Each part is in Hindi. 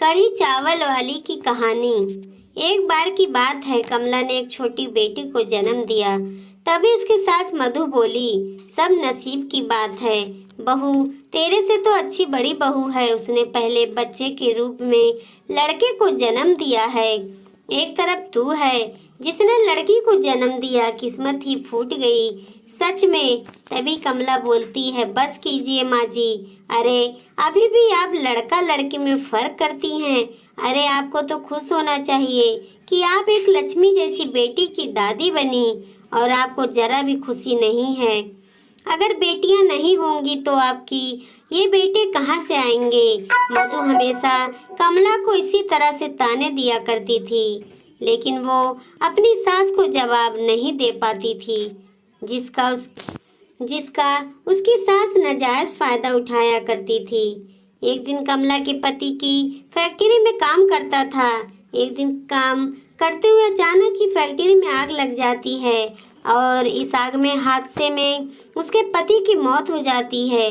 कढ़ी चावल वाली की कहानी। एक बार की बात है, कमला ने एक छोटी बेटी को जन्म दिया। तभी उसकी सास मधु बोली, सब नसीब की बात है बहू, तेरे से तो अच्छी बड़ी बहू है। उसने पहले बच्चे के रूप में लड़के को जन्म दिया है। एक तरफ तू है जिसने लड़की को जन्म दिया, किस्मत ही फूट गई सच में। तभी कमला बोलती है, बस कीजिए माँ जी। अरे अभी भी आप लड़का लड़की में फर्क करती हैं। अरे आपको तो खुश होना चाहिए कि आप एक लक्ष्मी जैसी बेटी की दादी बनी, और आपको जरा भी खुशी नहीं है। अगर बेटियां नहीं होंगी तो आपकी ये बेटे कहाँ से आएंगे। मधु हमेशा कमला को इसी तरह से ताने दिया करती थी, लेकिन वो अपनी सास को जवाब नहीं दे पाती थी, जिसका उसकी सास नाजायज फायदा उठाया करती थी। एक दिन कमला के पति की फैक्ट्री में काम करता था। एक दिन काम करते हुए अचानक ही फैक्ट्री में आग लग जाती है, और इस आग में हादसे में उसके पति की मौत हो जाती है।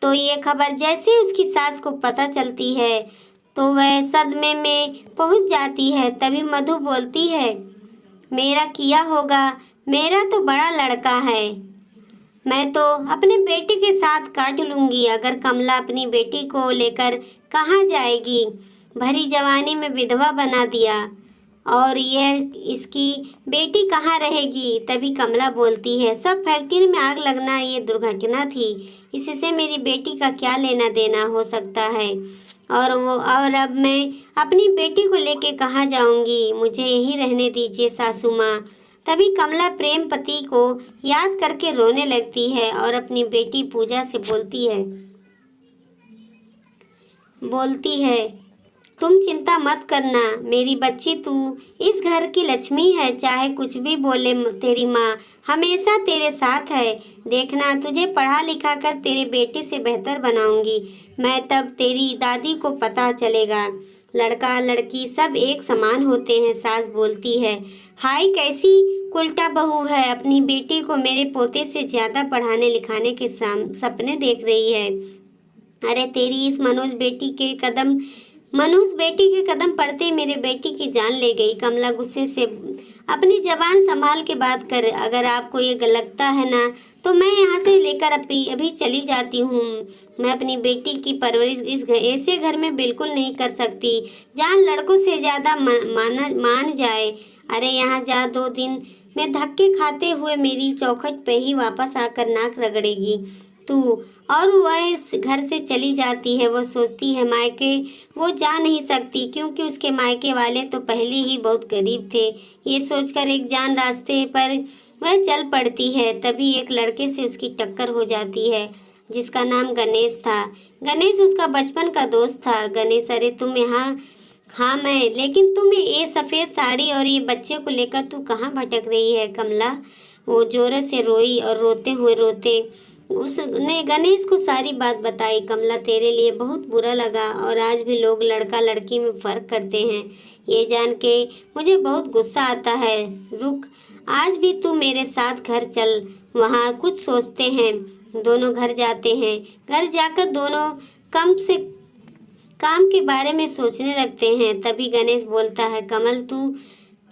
तो ये खबर जैसे उसकी सास को पता चलती है तो वह सदमे में पहुंच जाती है। तभी मधु बोलती है, मेरा किया होगा, मेरा तो बड़ा लड़का है, मैं तो अपने बेटे के साथ काट लूंगी। अगर कमला अपनी बेटी को लेकर कहाँ जाएगी, भरी जवानी में विधवा बना दिया, और यह इसकी बेटी कहाँ रहेगी। तभी कमला बोलती है, सब फैक्ट्री में आग लगना ये दुर्घटना थी, इससे मेरी बेटी का क्या लेना देना हो सकता है। और अब मैं अपनी बेटी को लेके कहाँ जाऊंगी, मुझे यहीं रहने दीजिए सासू माँ। तभी कमला प्रेम पति को याद करके रोने लगती है और अपनी बेटी पूजा से बोलती है, तुम चिंता मत करना मेरी बच्ची, तू इस घर की लक्ष्मी है। चाहे कुछ भी बोले तेरी माँ हमेशा तेरे साथ है। देखना, तुझे पढ़ा लिखा कर तेरे बेटे से बेहतर बनाऊंगी मैं, तब तेरी दादी को पता चलेगा लड़का लड़की सब एक समान होते हैं। सास बोलती है, हाय कैसी उल्टा बहू है, अपनी बेटी को मेरे पोते से ज्यादा पढ़ाने लिखाने के सपने देख रही है। अरे तेरी इस मनोज बेटी के कदम पड़ते ही मेरे बेटी की जान ले गई। कमला गुस्से से अपनी जबान संभाल के बात कर, अगर आपको ये लगता है ना तो मैं यहाँ से लेकर अभी चली जाती हूँ। मैं अपनी बेटी की परवरिश ऐसे घर में बिल्कुल नहीं कर सकती जहाँ लड़कों से ज्यादा मान जाए। अरे यहाँ जा, 2 दिन में धक्के खाते हुए मेरी चौखट पे ही वापस आकर नाक रगड़ेगी तू। और वह इस घर से चली जाती है। वो सोचती है मायके वो जा नहीं सकती, क्योंकि उसके मायके वाले तो पहले ही बहुत गरीब थे। ये सोचकर एक जान रास्ते पर वह चल पड़ती है। तभी एक लड़के से उसकी टक्कर हो जाती है, जिसका नाम गणेश था। गणेश उसका बचपन का दोस्त था। गणेश, अरे तुम यहाँ? हाँ मैं, लेकिन तुम ये सफ़ेद साड़ी और ये बच्चे को लेकर तू कहाँ भटक रही है कमला? वो जोर से रोई और रोते उसने गणेश को सारी बात बताई। कमला, तेरे लिए बहुत बुरा लगा, और आज भी लोग लड़का लड़की में फ़र्क करते हैं, ये जान के मुझे बहुत गुस्सा आता है। रुक, आज भी तू मेरे साथ घर चल, वहाँ कुछ सोचते हैं। दोनों घर जाते हैं। घर जाकर दोनों काम के बारे में सोचने लगते हैं। तभी गणेश बोलता है,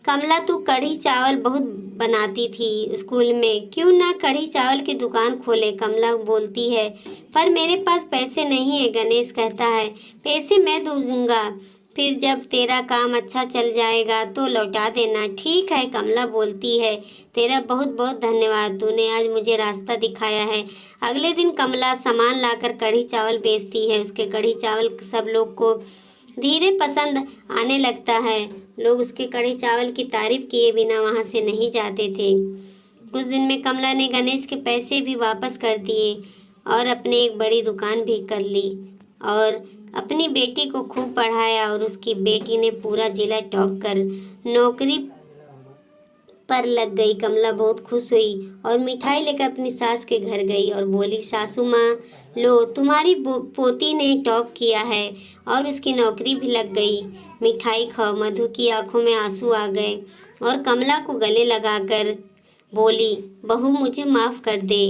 कमला तू कढ़ी चावल बहुत बनाती थी स्कूल में, क्यों ना कढ़ी चावल की दुकान खोले। कमला बोलती है, पर मेरे पास पैसे नहीं है। गणेश कहता है, पैसे मैं दूंगा, फिर जब तेरा काम अच्छा चल जाएगा तो लौटा देना। ठीक है, कमला बोलती है, तेरा बहुत बहुत धन्यवाद, तूने आज मुझे रास्ता दिखाया है। अगले दिन कमला सामान लाकर कढ़ी चावल बेचती है। उसके कढ़ी चावल सब लोग को धीरे पसंद आने लगता है। लोग उसके कढ़ी चावल की तारीफ किए बिना वहाँ से नहीं जाते थे। कुछ दिन में कमला ने गणेश के पैसे भी वापस कर दिए और अपने एक बड़ी दुकान भी कर ली, और अपनी बेटी को खूब पढ़ाया, और उसकी बेटी ने पूरा जिला टॉप कर नौकरी पर लग गई। कमला बहुत खुश हुई और मिठाई लेकर अपनी सास के घर गई और बोली, सासू माँ लो, तुम्हारी पोती ने टॉप किया है और उसकी नौकरी भी लग गई, मिठाई खाओ। मधु की आंखों में आंसू आ गए और कमला को गले लगाकर बोली, बहू मुझे माफ़ कर दे,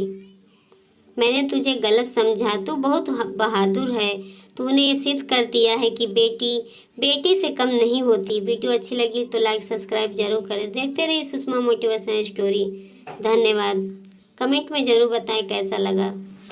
मैंने तुझे गलत समझा, तू बहुत बहादुर है, तूने ये सिद्ध कर दिया है कि बेटी बेटे से कम नहीं होती। वीडियो अच्छी लगी तो लाइक सब्सक्राइब जरूर करें। देखते रहिए सुषमा मोटिवेशनल स्टोरी। धन्यवाद। कमेंट में ज़रूर बताएं कैसा लगा।